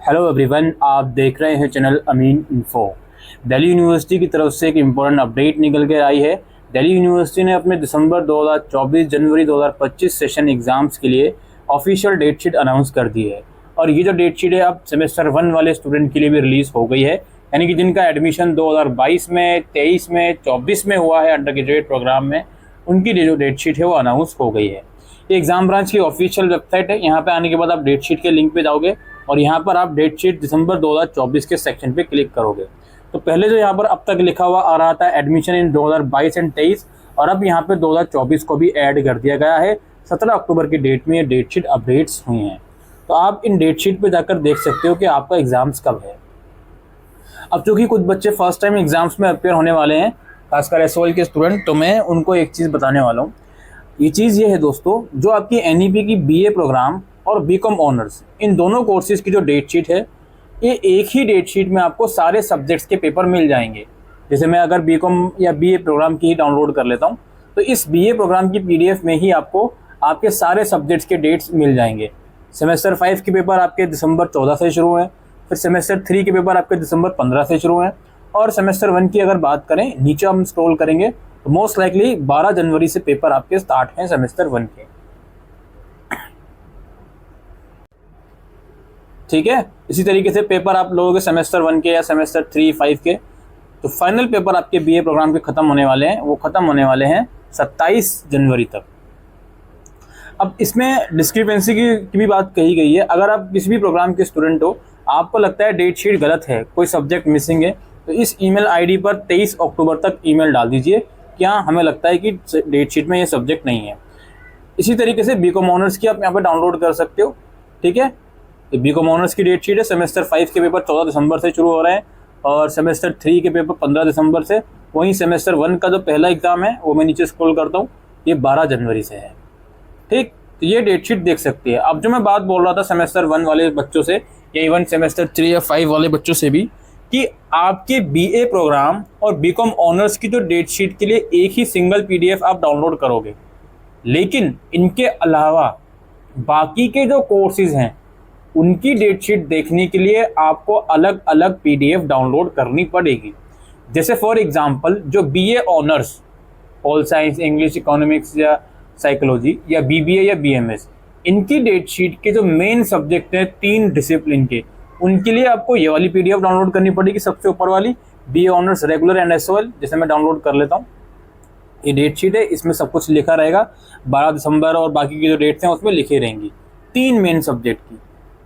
Hello everyone, आप देख रहे हैं चैनल अमीन इन्फो। दिल्ली यूनिवर्सिटी की तरफ से एक इम्पोर्टेंट अपडेट निकल के आई है। दिल्ली यूनिवर्सिटी ने अपने दिसंबर 2024 जनवरी 2025 सेशन एग्ज़ाम्स के लिए ऑफिशियल डेट शीट अनाउंस कर दी है। और ये जो डेट शीट है अब सेमेस्टर 1 वाले स्टूडेंट के लिए भी रिलीज़ हो गई है, यानी कि जिनका एडमिशन 2022 में, 23 में, 24 में हुआ है अंडर ग्रेजुएट प्रोग्राम में, उनकी जो डेट शीट है वो अनाउंस हो गई है। ये एग्ज़ाम ब्रांच की ऑफिशियल वेबसाइट है। यहाँ पे आने के बाद आप डेट शीट के लिंक पे जाओगे और यहाँ पर आप डेट शीट दिसंबर 2024 के सेक्शन पे क्लिक करोगे। तो पहले जो यहाँ पर अब तक लिखा हुआ आ रहा था एडमिशन इन 2022 एंड 23, और अब यहाँ पे 2024 को भी ऐड कर दिया गया है। 17 अक्टूबर की डेट में ये डेट शीट अपडेट्स हुई हैं। तो आप इन डेट शीट पे जाकर देख सकते हो कि आपका एग्ज़ाम्स कब है। अब चूँकि कुछ बच्चे फर्स्ट टाइम एग्ज़ाम्स में अपेयर होने वाले हैं, खासकर एसओएल के स्टूडेंट, तो मैं उनको एक चीज़ बताने वाला हूँ। ये चीज़ ये है दोस्तों, जो आपकी एनईपी की बीए प्रोग्राम और बीकॉम ऑनर्स, इन दोनों कोर्सेज़ की जो डेट शीट है, ये एक ही डेट शीट में आपको सारे सब्जेक्ट्स के पेपर मिल जाएंगे। जैसे मैं अगर बीकॉम या बीए प्रोग्राम की ही डाउनलोड कर लेता हूँ, तो इस बीए प्रोग्राम की पीडीएफ में ही आपको आपके सारे सब्जेक्ट्स के डेट्स मिल जाएंगे। सेमेस्टर 5 के पेपर आपके दिसंबर 14 से शुरू हैं, फिर सेमेस्टर 3 के पेपर आपके दिसंबर 15 से शुरू हैं, और सेमेस्टर 1 की अगर बात करें, नीचे हम स्क्रॉल करेंगे तो मोस्ट लाइकली 12 जनवरी से पेपर आपके स्टार्ट हैं सेमेस्टर 1 के। ठीक है, इसी तरीके से पेपर आप लोगों के सेमेस्टर 1 के या सेमेस्टर 3, 5 के, तो फाइनल पेपर आपके बीए प्रोग्राम के ख़त्म होने वाले हैं। वो ख़त्म होने वाले हैं 27 जनवरी तक। अब इसमें डिस्क्रिपेंसी की भी बात कही गई है। अगर आप किसी भी प्रोग्राम के स्टूडेंट हो, आपको लगता है डेट शीट गलत है, कोई सब्जेक्ट मिसिंग है, तो इस ईमेल आईडी पर 23 अक्टूबर तक ईमेल डाल दीजिए कि हाँ, हमें लगता है कि डेट शीट में ये सब्जेक्ट नहीं है। इसी तरीके से बीकॉम ऑनर्स की आप यहाँ पर डाउनलोड कर सकते हो। ठीक है, बीकॉम ऑनर्स की डेट शीट है। सेमेस्टर 5 के पेपर 14 दिसंबर से शुरू हो रहे हैं और सेमेस्टर 3 के पेपर 15 दिसंबर से। वहीं सेमेस्टर 1 का जो पहला एग्ज़ाम है वो मैं नीचे स्क्रॉल करता हूँ, ये 12 जनवरी से है। ठीक, तो ये डेट शीट देख सकती है। अब जो मैं बात बोल रहा था सेमेस्टर 1 वाले बच्चों से, या इवन सेमेस्टर 3 या 5 वाले बच्चों से भी, कि आपके बीए प्रोग्राम और बीकॉम ऑनर्स की जो डेट शीट के लिए एक ही सिंगल पीडीएफ आप डाउनलोड करोगे, लेकिन इनके अलावा बाकी के जो कोर्सेज हैं उनकी डेट शीट देखने के लिए आपको अलग अलग पीडीएफ डाउनलोड करनी पड़ेगी। जैसे फॉर एग्जांपल जो BA honours, all science, English, economics या साइकोलॉजी, या बीबीए या बीएमएस, इनकी डेट शीट के जो मेन सब्जेक्ट हैं 3 डिसिप्लिन के, उनके लिए आपको ये वाली पीडीएफ डाउनलोड करनी पड़ेगी, सबसे ऊपर वाली, BA honours regular and SOL. जैसे मैं डाउनलोड कर लेता हूँ, ये डेट शीट है, इसमें सब कुछ लिखा रहेगा। 12 दिसंबर और बाकी की जो डेट्स हैं उसमें लिखी रहेंगी 3 मेन सब्जेक्ट की।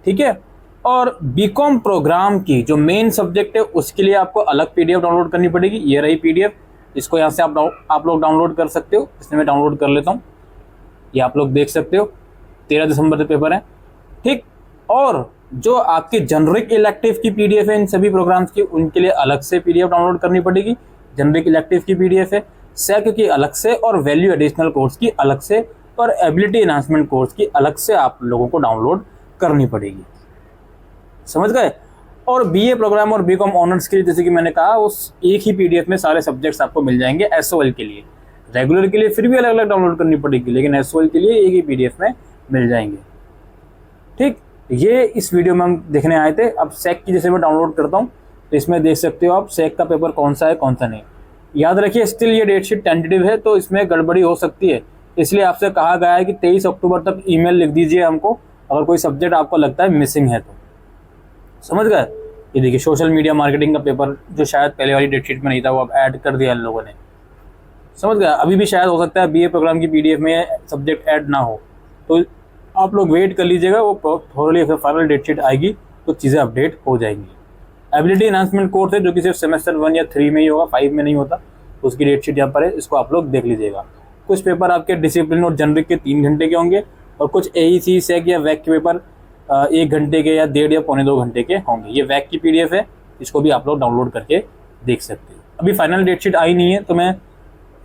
ठीक है, और बीकॉम प्रोग्राम की जो मेन सब्जेक्ट है उसके लिए आपको अलग पीडीएफ डाउनलोड करनी पड़ेगी। ये रही पीडीएफ, इसको यहाँ से आप लोग डाउनलोड कर सकते हो। इसमें मैं डाउनलोड कर लेता हूँ, ये आप लोग देख सकते हो। 13 दिसंबर से पेपर है। ठीक, और जो आपके जनरिक इलेक्टिव की पीडीएफ है इन सभी प्रोग्राम्स की, उनके लिए अलग से पीडीएफ डाउनलोड करनी पड़ेगी। जनरिक इलेक्टिव की पीडीएफ है, सेक की अलग से, और वैल्यू एडिशनल कोर्स की अलग से, और एबिलिटी एनहांसमेंट कोर्स की अलग से आप लोगों को डाउनलोड करनी पड़ेगी। समझ गए। और बीए प्रोग्राम और बीकॉम ऑनर्स के लिए, जैसे कि मैंने कहा, उस एक ही पीडीएफ में सारे सब्जेक्ट्स आपको मिल जाएंगे। एसओएल के लिए, रेगुलर के लिए फिर भी अलग अलग डाउनलोड करनी पड़ेगी, लेकिन एसओएल के लिए एक ही पीडीएफ में मिल जाएंगे। ठीक, ये इस वीडियो में हम देखने आए थे। अब सेक की जैसे मैं डाउनलोड करता हूँ, तो इसमें देख सकते हो आप सेक का पेपर कौन सा है, कौन सा नहीं। याद रखिए, स्टिल ये डेट शीट टेंटेटिव है, तो इसमें गड़बड़ी हो सकती है। इसलिए आपसे कहा गया है कि 23 अक्टूबर तक ईमेल लिख दीजिए हमको, अगर कोई सब्जेक्ट आपको लगता है मिसिंग है तो। समझ गए। ये देखिए, सोशल मीडिया मार्केटिंग का पेपर, जो शायद पहले वाली डेट शीट में नहीं था, वो अब ऐड कर दिया इन लोगों ने। समझ गया। अभी भी शायद हो सकता है बीए प्रोग्राम की पीडीएफ में सब्जेक्ट ऐड ना हो, तो आप लोग वेट कर लीजिएगा। वो थोड़ी फाइनल डेट शीट आएगी तो चीज़ें अपडेट हो जाएंगी। एबिलिटी एनहांसमेंट कोर्स है, जो कि सिर्फ सेमेस्टर 1 या 3 में ही होगा, 5 में नहीं होता, तो उसकी डेट शीट यहाँ पर है, इसको आप लोग देख लीजिएगा। कुछ पेपर आपके डिसिप्लिन और जनरिक के 3 घंटे के होंगे, और कुछ एईसी, सेक या वैक के पेपर 1 घंटे के या 1.5 या पौने 2 घंटे के होंगे। ये वैक की पीडीएफ है, इसको भी आप लोग डाउनलोड करके देख सकते हो। अभी फाइनल डेट शीट आई नहीं है, तो मैं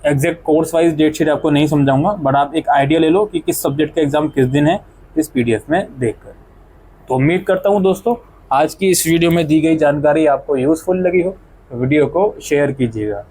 exact course wise date sheet आपको नहीं समझाऊंगा, बट आप एक आइडिया ले लो कि किस सब्जेक्ट का एग्जाम किस दिन है, इस पीडीएफ में देखकर। तो उम्मीद करता हूं दोस्तों, आज की इस वीडियो में दी गई जानकारी आपको यूजफुल लगी हो, तो वीडियो को शेयर कीजिएगा।